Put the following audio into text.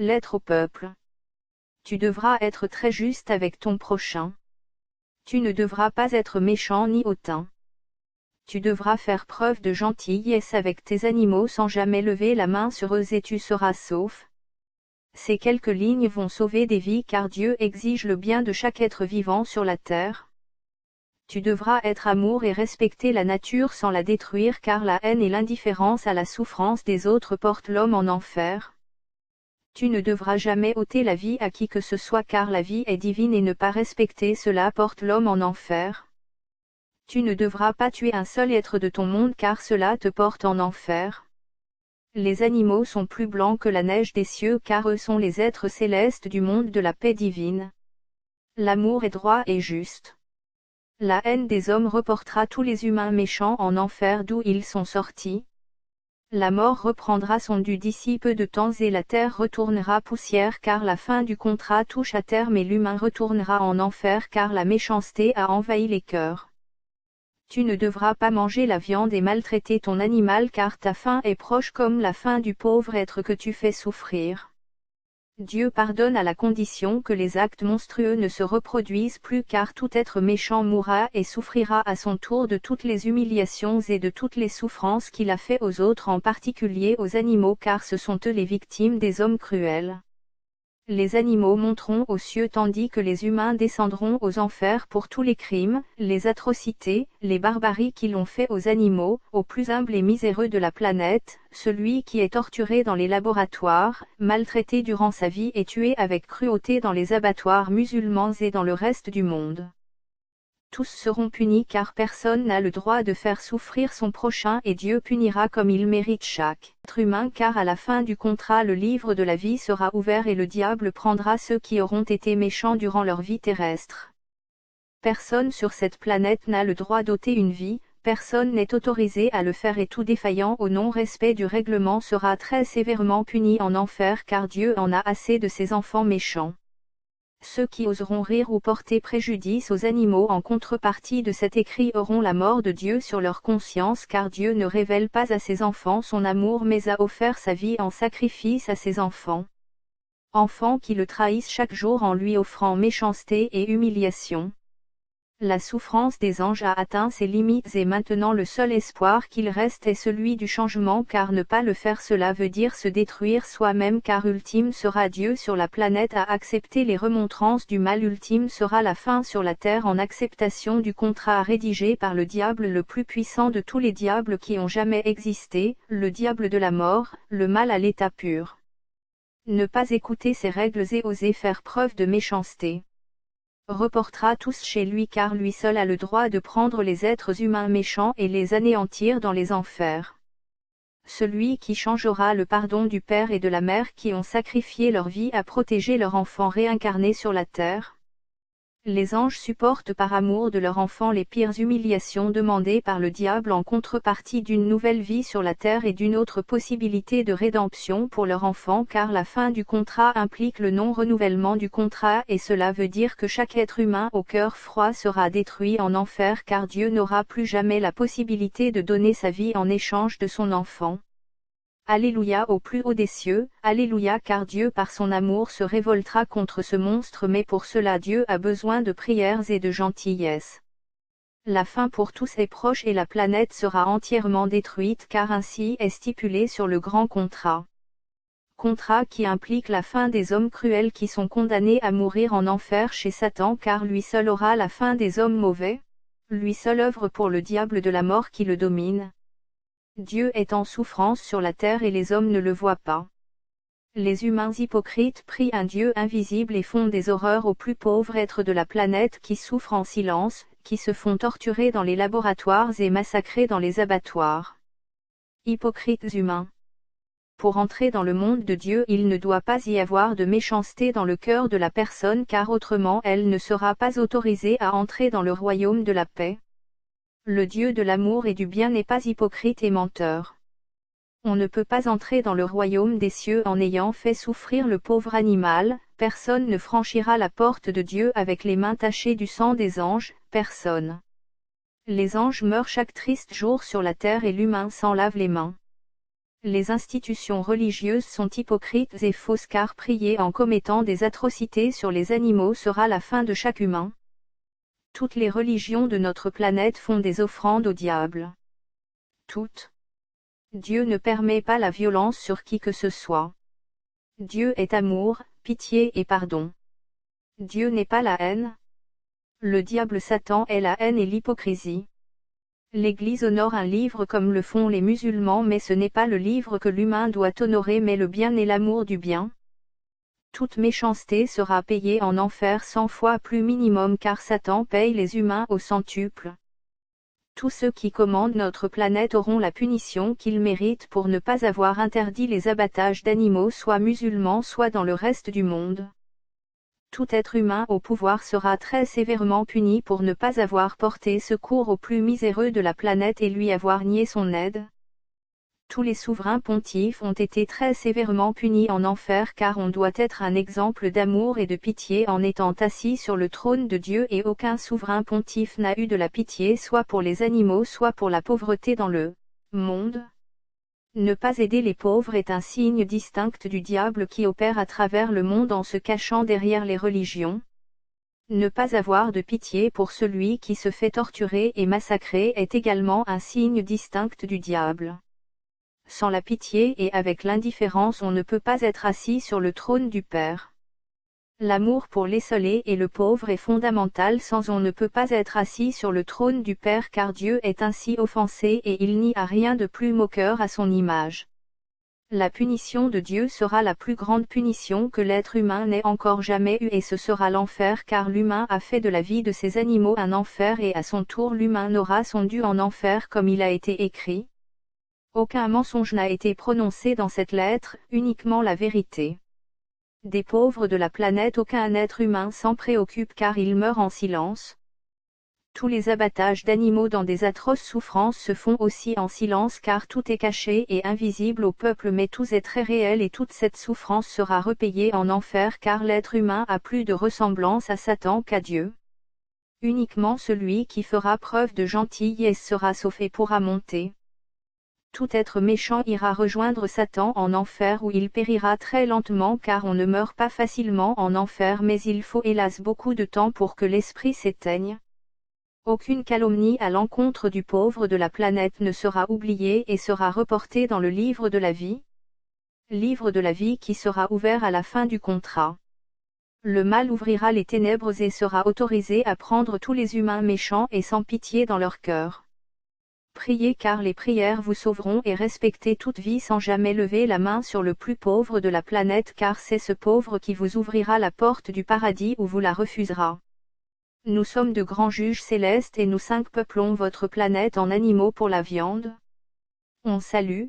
Lettre au peuple. Tu devras être très juste avec ton prochain. Tu ne devras pas être méchant ni hautain. Tu devras faire preuve de gentillesse avec tes animaux sans jamais lever la main sur eux et tu seras sauf. Ces quelques lignes vont sauver des vies car Dieu exige le bien de chaque être vivant sur la terre. Tu devras être amour et respecter la nature sans la détruire car la haine et l'indifférence à la souffrance des autres portent l'homme en enfer. Tu ne devras jamais ôter la vie à qui que ce soit car la vie est divine et ne pas respecter cela porte l'homme en enfer. Tu ne devras pas tuer un seul être de ton monde car cela te porte en enfer. Les animaux sont plus blancs que la neige des cieux car eux sont les êtres célestes du monde de la paix divine. L'amour est droit et juste. La haine des hommes reportera tous les humains méchants en enfer d'où ils sont sortis. La mort reprendra son dû d'ici peu de temps et la terre retournera poussière car la fin du contrat touche à terme et l'humain retournera en enfer car la méchanceté a envahi les cœurs. Tu ne devras pas manger la viande et maltraiter ton animal car ta fin est proche comme la fin du pauvre être que tu fais souffrir. Dieu pardonne à la condition que les actes monstrueux ne se reproduisent plus car tout être méchant mourra et souffrira à son tour de toutes les humiliations et de toutes les souffrances qu'il a fait aux autres en particulier aux animaux car ce sont eux les victimes des hommes cruels. Les animaux monteront aux cieux tandis que les humains descendront aux enfers pour tous les crimes, les atrocités, les barbaries qu'ils ont fait aux animaux, aux plus humbles et miséreux de la planète, celui qui est torturé dans les laboratoires, maltraité durant sa vie et tué avec cruauté dans les abattoirs musulmans et dans le reste du monde. Tous seront punis car personne n'a le droit de faire souffrir son prochain et Dieu punira comme il mérite chaque être humain car à la fin du contrat le livre de la vie sera ouvert et le diable prendra ceux qui auront été méchants durant leur vie terrestre. Personne sur cette planète n'a le droit d'ôter une vie, personne n'est autorisé à le faire et tout défaillant au non-respect du règlement sera très sévèrement puni en enfer car Dieu en a assez de ses enfants méchants. Ceux qui oseront rire ou porter préjudice aux animaux en contrepartie de cet écrit auront la mort de Dieu sur leur conscience car Dieu ne révèle pas à ses enfants son amour mais a offert sa vie en sacrifice à ses enfants. Enfants qui le trahissent chaque jour en lui offrant méchanceté et humiliation. La souffrance des anges a atteint ses limites et maintenant le seul espoir qu'il reste est celui du changement car ne pas le faire cela veut dire se détruire soi-même car ultime sera Dieu sur la planète à accepter les remontrances du mal ultime sera la fin sur la terre en acceptation du contrat rédigé par le diable le plus puissant de tous les diables qui ont jamais existé, le diable de la mort, le mal à l'état pur. Ne pas écouter ses règles et oser faire preuve de méchanceté. Reportera tous chez lui car lui seul a le droit de prendre les êtres humains méchants et les anéantir dans les enfers. Celui qui changera le pardon du père et de la mère qui ont sacrifié leur vie à protéger leur enfant réincarné sur la terre. Les anges supportent par amour de leur enfant les pires humiliations demandées par le diable en contrepartie d'une nouvelle vie sur la terre et d'une autre possibilité de rédemption pour leur enfant car la fin du contrat implique le non-renouvellement du contrat et cela veut dire que chaque être humain au cœur froid sera détruit en enfer car Dieu n'aura plus jamais la possibilité de donner sa vie en échange de son enfant. Alléluia au plus haut des cieux, Alléluia car Dieu par son amour se révoltera contre ce monstre mais pour cela Dieu a besoin de prières et de gentillesse. La fin pour tous est proche et la planète sera entièrement détruite car ainsi est stipulé sur le grand contrat. Contrat qui implique la fin des hommes cruels qui sont condamnés à mourir en enfer chez Satan car lui seul aura la fin des hommes mauvais, lui seul œuvre pour le diable de la mort qui le domine. Dieu est en souffrance sur la terre et les hommes ne le voient pas. Les humains hypocrites prient un Dieu invisible et font des horreurs aux plus pauvres êtres de la planète qui souffrent en silence, qui se font torturer dans les laboratoires et massacrer dans les abattoirs. Hypocrites humains. Pour entrer dans le monde de Dieu il ne doit pas y avoir de méchanceté dans le cœur de la personne car autrement elle ne sera pas autorisée à entrer dans le royaume de la paix. Le Dieu de l'amour et du bien n'est pas hypocrite et menteur. On ne peut pas entrer dans le royaume des cieux en ayant fait souffrir le pauvre animal, personne ne franchira la porte de Dieu avec les mains tachées du sang des anges, personne. Les anges meurent chaque triste jour sur la terre et l'humain s'en lave les mains. Les institutions religieuses sont hypocrites et fausses car prier en commettant des atrocités sur les animaux sera la fin de chaque humain. Toutes les religions de notre planète font des offrandes au diable. Toutes. Dieu ne permet pas la violence sur qui que ce soit. Dieu est amour, pitié et pardon. Dieu n'est pas la haine. Le diable Satan est la haine et l'hypocrisie. L'Église honore un livre comme le font les musulmans, mais ce n'est pas le livre que l'humain doit honorer mais le bien et l'amour du bien. Toute méchanceté sera payée en enfer 100 fois plus minimum car Satan paye les humains au centuple. Tous ceux qui commandent notre planète auront la punition qu'ils méritent pour ne pas avoir interdit les abattages d'animaux soit musulmans soit dans le reste du monde. Tout être humain au pouvoir sera très sévèrement puni pour ne pas avoir porté secours aux plus miséreux de la planète et lui avoir nié son aide. Tous les souverains pontifes ont été très sévèrement punis en enfer car on doit être un exemple d'amour et de pitié en étant assis sur le trône de Dieu et aucun souverain pontife n'a eu de la pitié soit pour les animaux soit pour la pauvreté dans le monde. Ne pas aider les pauvres est un signe distinct du diable qui opère à travers le monde en se cachant derrière les religions. Ne pas avoir de pitié pour celui qui se fait torturer et massacrer est également un signe distinct du diable. Sans la pitié et avec l'indifférence on ne peut pas être assis sur le trône du Père. L'amour pour l'esseulé et le pauvre est fondamental, sans on ne peut pas être assis sur le trône du Père car Dieu est ainsi offensé et il n'y a rien de plus moqueur à son image. La punition de Dieu sera la plus grande punition que l'être humain n'ait encore jamais eue et ce sera l'enfer car l'humain a fait de la vie de ces animaux un enfer et à son tour l'humain n'aura son dû en enfer comme il a été écrit. Aucun mensonge n'a été prononcé dans cette lettre, uniquement la vérité. Des pauvres de la planète aucun être humain s'en préoccupe car ils meurent en silence. Tous les abattages d'animaux dans des atroces souffrances se font aussi en silence car tout est caché et invisible au peuple mais tout est très réel et toute cette souffrance sera repayée en enfer car l'être humain a plus de ressemblance à Satan qu'à Dieu. Uniquement celui qui fera preuve de gentillesse sera sauvé et pourra monter. Tout être méchant ira rejoindre Satan en enfer où il périra très lentement car on ne meurt pas facilement en enfer mais il faut hélas beaucoup de temps pour que l'esprit s'éteigne. Aucune calomnie à l'encontre du pauvre de la planète ne sera oubliée et sera reportée dans le livre de la vie. Livre de la vie qui sera ouvert à la fin du contrat. Le mal ouvrira les ténèbres et sera autorisé à prendre tous les humains méchants et sans pitié dans leur cœur. Priez car les prières vous sauveront et respectez toute vie sans jamais lever la main sur le plus pauvre de la planète car c'est ce pauvre qui vous ouvrira la porte du paradis ou vous la refusera. Nous sommes de grands juges célestes et nous 5 peuplons votre planète en animaux pour la viande. On salue,